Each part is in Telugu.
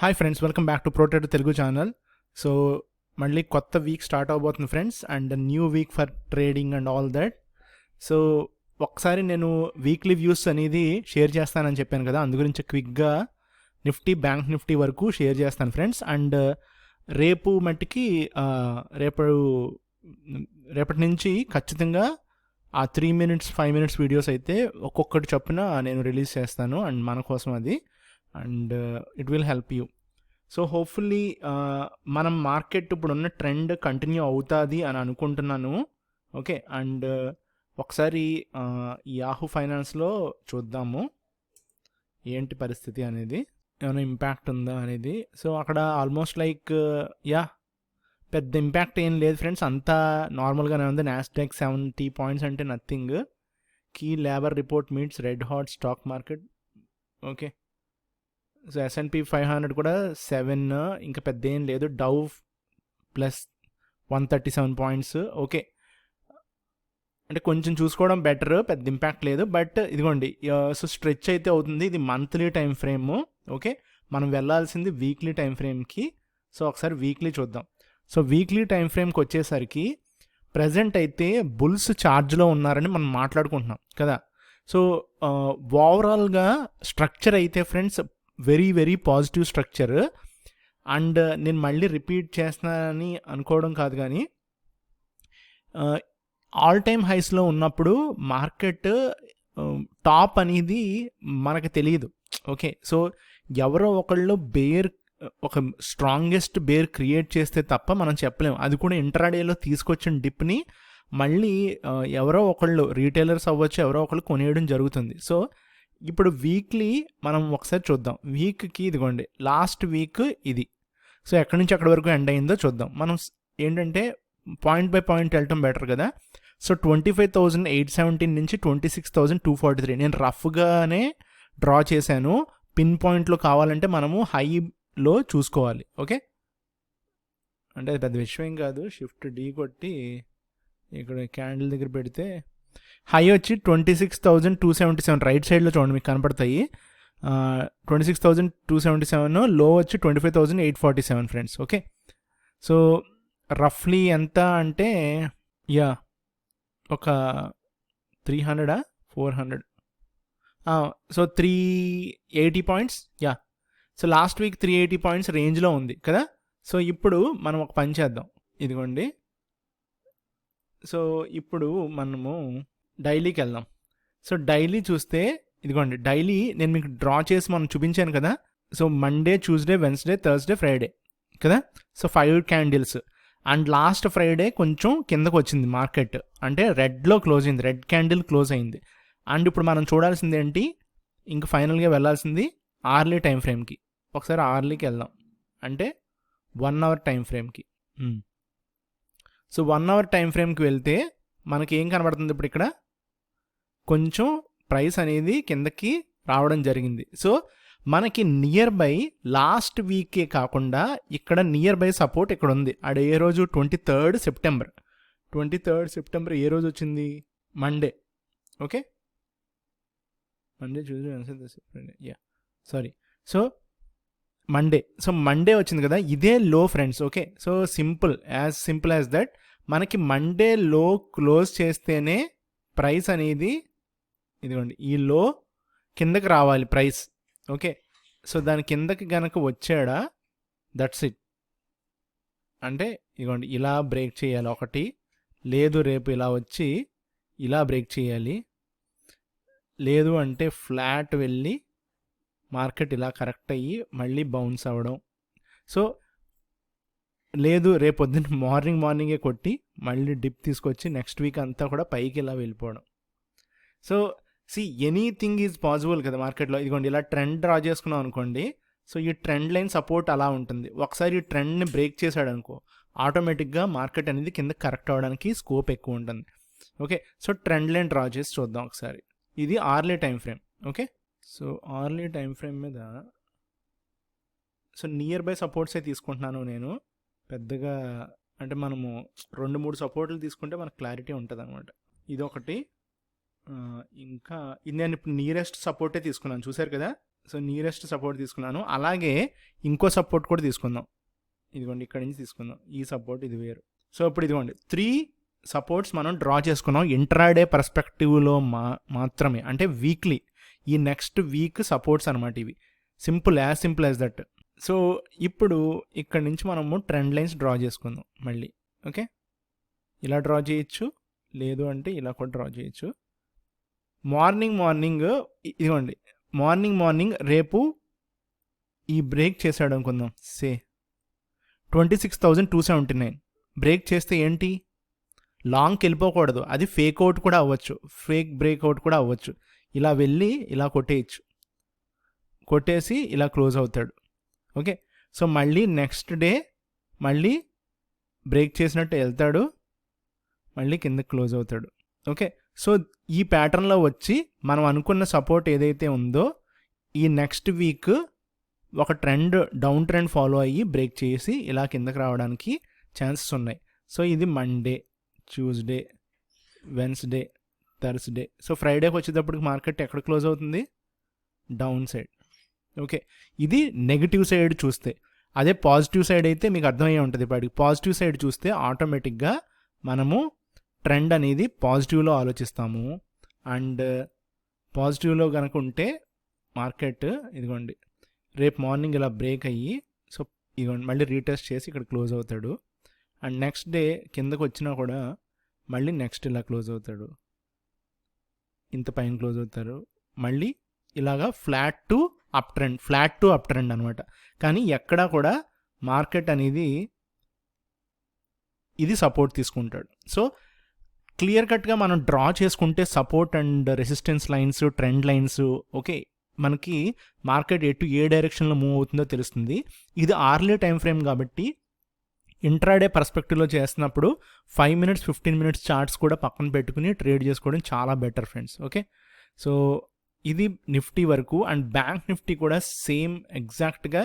Hi friends, welcome back to protect Telugu channel. So మళ్ళీ కొత్త వీక్ స్టార్ట్ అవబోతుంది friends, and new week for trading and all that. So ఒకసారి నేను వీక్లీ వ్యూస్ అనేది షేర్ చేస్తానని చెప్పాను కదా, అందు గురించి క్విక్గా నిఫ్టీ, బ్యాంక్ నిఫ్టీ వరకు షేర్ చేస్తాను ఫ్రెండ్స్. అండ్ రేపు మట్టికి రేపటి నుంచి ఖచ్చితంగా ఆ 3 minutes 5 minutes వీడియోస్ అయితే ఒక్కొక్కటి చొప్పున నేను రిలీజ్ చేస్తాను, అండ్ మన కోసం అది, and it will help you. So hopefully మనం మార్కెట్ ఇప్పుడున్న ట్రెండ్ కంటిన్యూ అవుతుంది అని అనుకుంటున్నాను. ఓకే, అండ్ ఒకసారి యాహూ ఫైనాన్స్లో చూద్దాము ఏంటి పరిస్థితి అనేది, ఏమైనా ఇంపాక్ట్ ఉందా అనేది. సో అక్కడ ఆల్మోస్ట్ లైక్ పెద్ద ఇంపాక్ట్ ఏం లేదు ఫ్రెండ్స్, అంతా నార్మల్గానే ఉంది. నాస్డాక్ 70 points అంటే nothing. Key labour report meets red hot stock market. Okay, so S&P 500 కూడా 7, ఇంకా పెద్ద ఏం లేదు. డౌ ప్లస్ 137 points. ఓకే, అంటే కొంచెం చూసుకోవడం బెటర్, పెద్ద ఇంపాక్ట్ లేదు. బట్ ఇదిగోండి, సో స్ట్రెచ్ అయితే అవుతుంది. ఇది మంత్లీ టైం ఫ్రేమ్. ఓకే, మనం వెళ్ళాల్సింది వీక్లీ టైం ఫ్రేమ్కి. సో ఒకసారి వీక్లీ చూద్దాం. సో వీక్లీ టైం ఫ్రేమ్కి వచ్చేసరికి ప్రజెంట్ అయితే బుల్స్ ఛార్జ్లో ఉన్నారని మనం మాట్లాడుకుంటున్నాం కదా. సో ఓవరాల్గా స్ట్రక్చర్ అయితే friends very very positive structure. And నేను మళ్ళీ రిపీట్ చేస్తున్నానని అనుకోవడం కాదు, కానీ ఆల్ టైమ్ హైస్లో ఉన్నప్పుడు మార్కెట్ టాప్ అనేది మనకు తెలియదు. ఓకే, సో ఎవరో ఒకళ్ళు ఒక స్ట్రాంగెస్ట్ బేర్ క్రియేట్ చేస్తే తప్ప మనం చెప్పలేము. అది కూడా ఇంట్రాడేలో తీసుకొచ్చిన డిప్ని మళ్ళీ ఎవరో ఒకళ్ళు, రీటైలర్స్ అవ్వచ్చు, ఎవరో ఒకళ్ళు కొనేయడం జరుగుతుంది. సో ఇప్పుడు వీక్లీ మనం ఒకసారి చూద్దాం. వీక్కి ఇదిగోండి, లాస్ట్ వీక్ ఇది. సో ఎక్కడి నుంచి ఎక్కడి వరకు ఎండ్ అయిందో చూద్దాం. మనం ఏంటంటే పాయింట్ బై పాయింట్ వెళ్ళటం బెటర్ కదా. సో 25,817 నుంచి 26,243 నేను రఫ్గానే డ్రా చేశాను. పిన్ పాయింట్లో కావాలంటే మనము హైలో చూసుకోవాలి. ఓకే, అంటే అది పెద్ద విషయం కాదు. షిఫ్ట్ డి కొట్టి ఇక్కడ క్యాండిల్ దగ్గర పెడితే హై వచ్చి 26,277 రైట్ సైడ్లో చూడండి, మీకు కనపడతాయి. 26,277, లో వచ్చి 25,847 ఫ్రెండ్స్. ఓకే, సో రఫ్లీ ఎంత అంటే ఒక 300 400, so 380 points. So last week 380 points రేంజ్లో ఉంది కదా. సో ఇప్పుడు మనం ఒక పని చేద్దాం. ఇదిగోండి, సో ఇప్పుడు మనము డైలీకి వెళ్దాం. సో డైలీ చూస్తే ఇదిగోండి, డైలీ నేను మీకు డ్రా చేసి మనం చూపించాను కదా. So Monday, Tuesday, Wednesday, Thursday, Friday కదా. So 5 candles. And last Friday కొంచెం కిందకు వచ్చింది మార్కెట్, అంటే రెడ్లో క్లోజ్ అయింది, రెడ్ క్యాండిల్ క్లోజ్ అయింది. అండ్ ఇప్పుడు మనం చూడాల్సింది ఏంటి, ఇంక ఫైనల్గా వెళ్ళాల్సింది అవర్లీ టైం ఫ్రేమ్కి. ఒకసారి అవర్లీకి వెళ్దాం, అంటే 1 hour టైం ఫ్రేమ్కి. సో 1 hour టైం ఫ్రేమ్కి వెళ్తే మనకి ఏం కనబడుతుంది, ఇప్పుడు ఇక్కడ కొంచెం ప్రైస్ అనేది కిందకి రావడం జరిగింది. సో మనకి నియర్ బై లాస్ట్ వీకే కాకుండా ఇక్కడ నియర్ బై సపోర్ట్ ఇక్కడ ఉంది. అది ఏ రోజు, 23rd September. 23rd September ఏ రోజు వచ్చింది, Monday. Okay, Monday, Tuesday, Wednesday, sorry, so Monday. So Monday వచ్చింది కదా, ఇదే లో friends. Okay, so simple as that. మనకి మండే లో క్లోజ్ చేస్తేనే ప్రైస్ అనేది ఇదిగోండి ఈ లో కిందకి రావాలి ప్రైస్. ఓకే, సో దాని కిందకి గనక వచ్చాడా, దట్స్ ఇట్. అంటే ఇదిగోండి ఇలా బ్రేక్ చేయాలి ఒకటి, లేదు రేపు ఇలా వచ్చి ఇలా బ్రేక్ చేయాలి, లేదు అంటే ఫ్లాట్ వెళ్ళి మార్కెట్ ఇలా కరెక్ట్ అయ్యి మళ్ళీ బౌన్స్ అవ్వడం. సో లేదు రేపు పొద్దున్న మార్నింగే కొట్టి మళ్ళీ డిప్ తీసుకొచ్చి నెక్స్ట్ వీక్ అంతా కూడా పైకి ఇలా వెళ్ళిపోవడం. సో ఎనీథింగ్ ఈజ్ పాసిబుల్ కదా మార్కెట్లో. ఇదిగోండి ఇలా ట్రెండ్ డ్రా చేసుకున్నాం అనుకోండి. సో ఈ ట్రెండ్ లైన్ సపోర్ట్ అలా ఉంటుంది. ఒకసారి ఈ ట్రెండ్ని బ్రేక్ చేశాడు అనుకో, ఆటోమేటిక్గా మార్కెట్ అనేది కింద కరెక్ట్ అవ్వడానికి స్కోప్ ఎక్కువ ఉంటుంది. Okay, so trend line draw చేసి చూద్దాం ఒకసారి. ఇది hourly time frame. Okay, so hourly time frame మీద సో నియర్ బై సపోర్ట్సే తీసుకుంటున్నాను నేను. పెద్దగా అంటే మనము 2-3 సపోర్ట్లు తీసుకుంటే మనకు క్లారిటీ ఉంటుంది అనమాట. ఇదొకటి, ఇంకా ఇది నేను ఇప్పుడు నియరెస్ట్ సపోర్టే తీసుకున్నాను, చూసారు కదా. సో నియరెస్ట్ సపోర్ట్ తీసుకున్నాను. అలాగే ఇంకో సపోర్ట్ కూడా తీసుకుందాం. ఇదిగోండి ఇక్కడ నుంచి తీసుకుందాం, ఈ సపోర్ట్ ఇది వేరు. సో ఇప్పుడు ఇదిగోండి 3 సపోర్ట్స్ మనం డ్రా చేసుకున్నాం ఇంట్రాడే పర్స్పెక్టివ్లో మాత్రమే, అంటే వీక్లీ, ఈ నెక్స్ట్ వీక్ సపోర్ట్స్ అనమాట ఇవి. Simple as that. సో ఇప్పుడు ఇక్కడ నుంచి మనము ట్రెండ్ లైన్స్ డ్రా చేసుకుందాం మళ్ళీ. ఓకే, ఇలా డ్రా చేయొచ్చు, లేదు అంటే ఇలా కూడా డ్రా చేయొచ్చు. మార్నింగ్ ఇదిగోండి, మార్నింగ్ రేపు ఈ బ్రేక్ చేశాడు అనుకుందాం, సే 26,279 బ్రేక్ చేస్తే ఏంటి, లాంగ్కి వెళ్ళిపోకూడదు, అది ఫేక్ అవుట్ కూడా అవ్వచ్చు, ఫేక్ బ్రేక్అవుట్ కూడా అవ్వచ్చు. ఇలా వెళ్ళి ఇలా కొట్టేసి ఇలా క్లోజ్ అవుతాడు. ఓకే, సో మళ్ళీ నెక్స్ట్ డే మళ్ళీ బ్రేక్ చేసినట్టు వెళ్తాడు, మళ్ళీ కిందకి క్లోజ్ అవుతాడు. ఓకే, సో ఈ ప్యాటర్న్లో వచ్చి మనం అనుకున్న సపోర్ట్ ఏదైతే ఉందో ఈ నెక్స్ట్ వీక్ ఒక డౌన్ ట్రెండ్ ఫాలో అయ్యి బ్రేక్ చేసి ఇలా కిందకి రావడానికి ఛాన్సెస్ ఉన్నాయి. సో ఇది Monday, Tuesday, Wednesday, Thursday. So ఫ్రైడేకి వచ్చేటప్పటికి మార్కెట్ ఎక్కడ క్లోజ్ అవుతుంది, డౌన్ సైడ్. ఓకే, ఇది నెగిటివ్ సైడ్ చూస్తే. అదే పాజిటివ్ సైడ్ అయితే మీకు అర్థమయ్యే ఉంటుంది. ఇప్పటికి పాజిటివ్ సైడ్ చూస్తే ఆటోమేటిక్గా మనము ట్రెండ్ అనేది పాజిటివ్లో ఆలోచిస్తాము. అండ్ పాజిటివ్లో కనుక ఉంటే మార్కెట్ ఇదిగోండి రేపు మార్నింగ్ ఇలా బ్రేక్ అయ్యి, సో ఇదిగోండి మళ్ళీ రీటెస్ట్ చేసి ఇక్కడ క్లోజ్ అవుతాడు. అండ్ నెక్స్ట్ డే కిందకు వచ్చినా కూడా మళ్ళీ నెక్స్ట్ ఇలా క్లోజ్ అవుతాడు, ఇంత పైన క్లోజ్ అవుతారు, మళ్ళీ ఇలాగా ఫ్లాట్ టు అప్ ట్రెండ్ అనమాట. కానీ ఎక్కడా కూడా మార్కెట్ అనేది ఇది సపోర్ట్ తీసుకుంటాడు. సో క్లియర్ కట్గా మనం డ్రా చేసుకుంటే support and resistance lines, trend lines, okay, మనకి మార్కెట్ ఏ డైరెక్షన్లో మూవ్ అవుతుందో తెలుస్తుంది. ఇది ఆర్లీ టైం ఫ్రేమ్ కాబట్టి ఇంట్రాడే పర్స్పెక్టివ్లో చేస్తున్నప్పుడు 5 minutes 15 minutes చార్ట్స్ కూడా పక్కన పెట్టుకుని ట్రేడ్ చేసుకోవడం చాలా బెటర్ ఫ్రెండ్స్. ఓకే, సో ఇది నిఫ్టీ వరకు. అండ్ బ్యాంక్ నిఫ్టీ కూడా సేమ్ ఎగ్జాక్ట్గా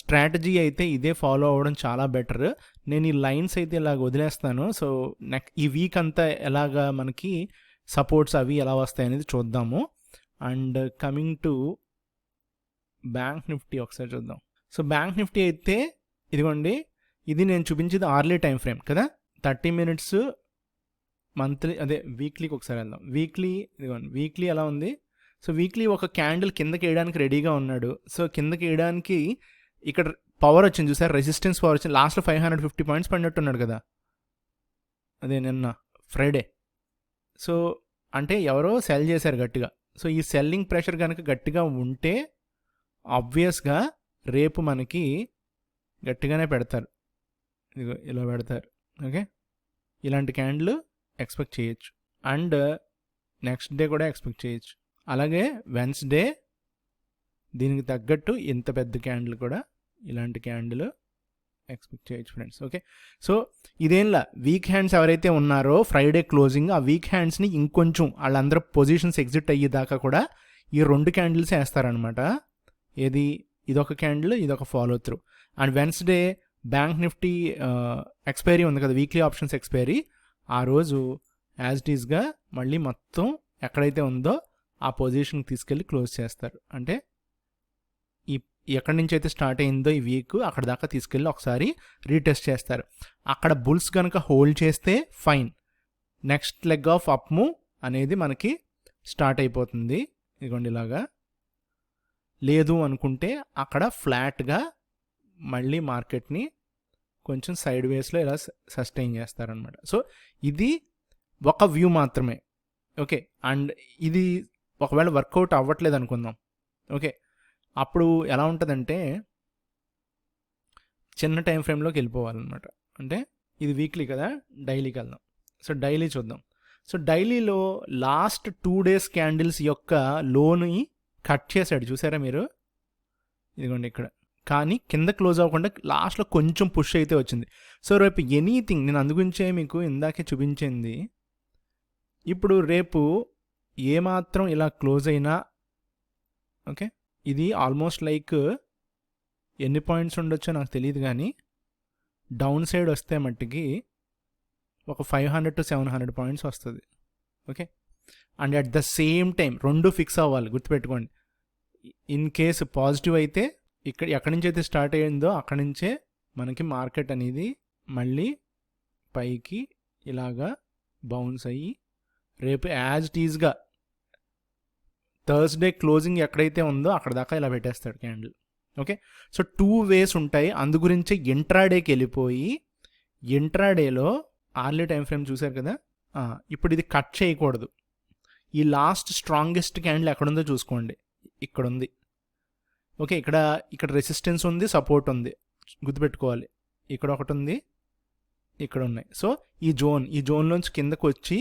స్ట్రాటజీ అయితే ఇదే ఫాలో అవ్వడం చాలా బెటర్. నేను ఈ లైన్స్ అయితే ఇలాగ వదిలేస్తాను. సో ఈ వీక్ అంతా ఎలాగా మనకి సపోర్ట్స్ అవి ఎలా వస్తాయి అనేది చూద్దాము. And coming to bank Nifty ఒకసారి చూద్దాం. సో బ్యాంక్ నిఫ్టీ అయితే ఇదిగోండి, ఇది నేను చూపించేది ఆర్లీ టైం ఫ్రేమ్ కదా, 30 minutes మంత్లీ, అదే వీక్లీకి ఒకసారి వెళ్దాం. ఇదిగోండి వీక్లీ ఎలా ఉంది. సో వీక్లీ ఒక క్యాండిల్ కిందకి వేయడానికి రెడీగా ఉన్నాడు. సో కిందకి వేయడానికి ఇక్కడ పవర్ వచ్చింది చూసారు, రెసిస్టెన్స్ పవర్ వచ్చింది. లాస్ట్లో 550 points పడినట్టున్నాడు కదా, అదే నిన్న ఫ్రైడే. సో అంటే ఎవరో సెల్ చేశారు గట్టిగా. సో ఈ సెల్లింగ్ ప్రెషర్ కనుక గట్టిగా ఉంటే ఆబ్వియస్గా రేపు మనకి గట్టిగానే పెడతారు, ఇదిగో ఇలా పెడతారు. ఓకే, ఇలాంటి క్యాండిల్ ఎక్స్పెక్ట్ చేయొచ్చు. అండ్ నెక్స్ట్ డే కూడా ఎక్స్పెక్ట్ చేయొచ్చు. అలాగే వెన్స్డే దీనికి తగ్గట్టు ఇంత పెద్ద క్యాండిల్ కూడా, ఇలాంటి క్యాండిల్ ఎక్స్పెక్ట్ చేయొచ్చు ఫ్రెండ్స్. ఓకే, సో ఇదేంలా వీక్ హ్యాండ్స్ ఎవరైతే ఉన్నారో ఫ్రైడే క్లోజింగ్, ఆ వీక్ హ్యాండ్స్ని ఇంకొంచెం వాళ్ళందరూ పొజిషన్స్ ఎగ్జిట్ అయ్యేదాకా కూడా ఈ 2 క్యాండిల్స్ వేస్తారనమాట. ఏది, ఇదొక క్యాండిల్, ఇదొక follow through. And Wednesday bank Nifty expiry ఉంది కదా, వీక్లీ ఆప్షన్స్ ఎక్స్పైరీ, ఆ రోజు యాజ్ ఇట్ ఈస్గా మళ్ళీ మొత్తం ఎక్కడైతే ఉందో ఆ పొజిషన్కి తీసుకెళ్ళి క్లోజ్ చేస్తారు. అంటే ఎక్కడి నుంచి అయితే స్టార్ట్ అయిందో ఈ వీక్ అక్కడ దాకా తీసుకెళ్ళి ఒకసారి రీటెస్ట్ చేస్తారు. అక్కడ బుల్స్ కనుక హోల్డ్ చేస్తే fine, next leg of up move అనేది మనకి స్టార్ట్ అయిపోతుంది. ఇదిగోండి ఇలాగా. లేదు అనుకుంటే అక్కడ ఫ్లాట్గా మళ్ళీ మార్కెట్ని కొంచెం సైడ్ వేస్లో ఇలా సస్టైన్ చేస్తారనమాట. సో ఇది ఒక వ్యూ మాత్రమే. ఓకే, అండ్ ఇది ఒకవేళ వర్కౌట్ అవ్వట్లేదు అనుకుందాం. ఓకే, అప్పుడు ఎలా ఉంటుందంటే చిన్న టైం ఫ్రేమ్లోకి వెళ్ళిపోవాలన్నమాట. అంటే ఇది వీక్లీ కదా, డైలీకి వెళ్దాం. సో డైలీ చూద్దాం. సో డైలీలో లాస్ట్ 2 days క్యాండిల్స్ యొక్క లోని కట్ చేశాడు చూసారా మీరు, ఇదిగోండి ఇక్కడ. కానీ కింద క్లోజ్ అవ్వకుండా లాస్ట్లో కొంచెం పుష్ అయితే వచ్చింది. సో రేపు ఎనీథింగ్, నేను అందుగురించే మీకు ఇందాకే చూపించింది, ఇప్పుడు రేపు ఏమాత్రం ఇలా క్లోజ్ అయినా, ఓకే, ఇది ఆల్మోస్ట్ లైక్ ఎన్ని పాయింట్స్ ఉండొచ్చో నాకు తెలియదు, కానీ డౌన్ సైడ్ వస్తే మట్టికి ఒక 500 to 700 points వస్తుంది. Okay, and at the same time రెండు ఫిక్స్ అవ్వాలి, గుర్తుపెట్టుకోండి. ఇన్ కేసు పాజిటివ్ అయితే ఎక్కడి నుంచి అయితే స్టార్ట్ అయ్యిందో అక్కడి నుంచే మనకి మార్కెట్ అనేది మళ్ళీ పైకి ఇలాగా బౌన్స్ అయ్యి రేపు యాజ్ టీజ్గా థర్స్డే క్లోజింగ్ ఎక్కడైతే ఉందో అక్కడ దాకా ఇలా పెట్టేస్తాడు క్యాండిల్. ఓకే, సో 2 ways ఉంటాయి. అందు గురించి ఇంట్రాడేకి వెళ్ళిపోయి ఇంట్రాడేలో ఆర్లీ టైం ఫ్రేమ్ చూశారు కదా, ఇప్పుడు ఇది కట్ చేయకూడదు. ఈ లాస్ట్ స్ట్రాంగెస్ట్ క్యాండిల్ ఎక్కడుందో చూసుకోండి, ఇక్కడ ఉంది. ఓకే, ఇక్కడ రెసిస్టెన్స్ ఉంది, సపోర్ట్ ఉంది, గుర్తుపెట్టుకోవాలి. ఇక్కడ ఒకటి ఉంది, ఇక్కడ ఉన్నాయి. సో ఈ జోన్లోంచి కిందకు వచ్చి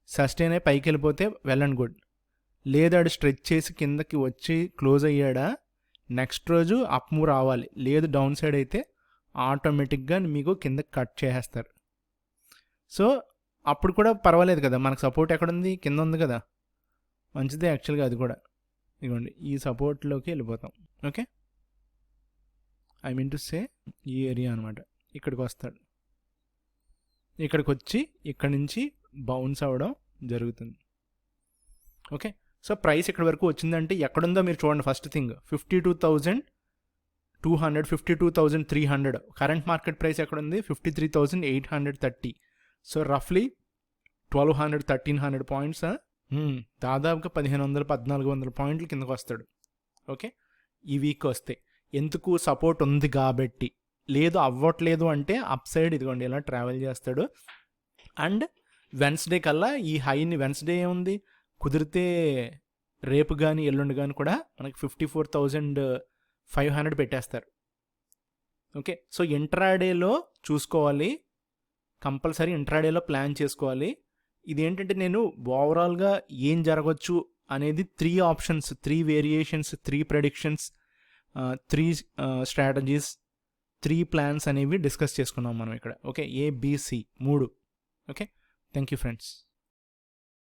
సస్టైన్ అయ్యి పైకి వెళ్ళిపోతే వెల్ అండ్ గుడ్. లేదా అది స్ట్రెచ్ చేసి కిందకి వచ్చి క్లోజ్ అయ్యాడా నెక్స్ట్ రోజు అప్ మూవ్ రావాలి. లేదు డౌన్ సైడ్ అయితే ఆటోమేటిక్గా మీకు కిందకి కట్ చేసేస్తారు. సో అప్పుడు కూడా పర్వాలేదు కదా, మనకు సపోర్ట్ ఎక్కడుంది, కింద ఉంది కదా, మంచిదే యాక్చువల్గా అది కూడా. ఇదిగోండి ఈ సపోర్ట్లోకి వెళ్ళిపోతాం. Okay, I mean to say ఈ ఏరియా అనమాట. ఇక్కడికి వస్తాడు, ఇక్కడికి వచ్చి ఇక్కడి నుంచి బౌన్స్ అవ్వడం జరుగుతుంది. ఓకే, సో ప్రైస్ ఇక్కడ వరకు వచ్చిందంటే ఎక్కడుందో మీరు చూడండి. First thing 52,200, 52,300. Current market price ఎక్కడుంది, 53,830. సో రఫ్లీ 1,200, 1,300 పాయింట్స్, దాదాపుగా 1,500, 1,400 పాయింట్లు కిందకు వస్తాడు. ఓకే, ఈ వీక్ వస్తే ఎందుకు సపోర్ట్ ఉంది కాబట్టి. లేదు అవ్వట్లేదు అంటే అప్ సైడ్ ఇదిగోండి ఇలా ట్రావెల్ చేస్తాడు. అండ్ వెన్స్డే కల్లా ఈ హైని, వెన్స్డే ఏముంది, కుదిరితే రేపు కానీ ఎల్లుండి కానీ కూడా మనకి 54,500 పెట్టేస్తారు. ఓకే, సో ఇంట్రాడేలో చూసుకోవాలి, కంపల్సరీ ఇంట్రాడేలో ప్లాన్ చేసుకోవాలి. ఇదేంటంటే నేను ఓవరాల్గా ఏం జరగవచ్చు అనేది 3 options, 3 variations, 3 predictions, 3 strategies, 3 plans అనేవి డిస్కస్ చేసుకున్నాం మనం ఇక్కడ. Okay, ABC 3. Okay, thank you friends.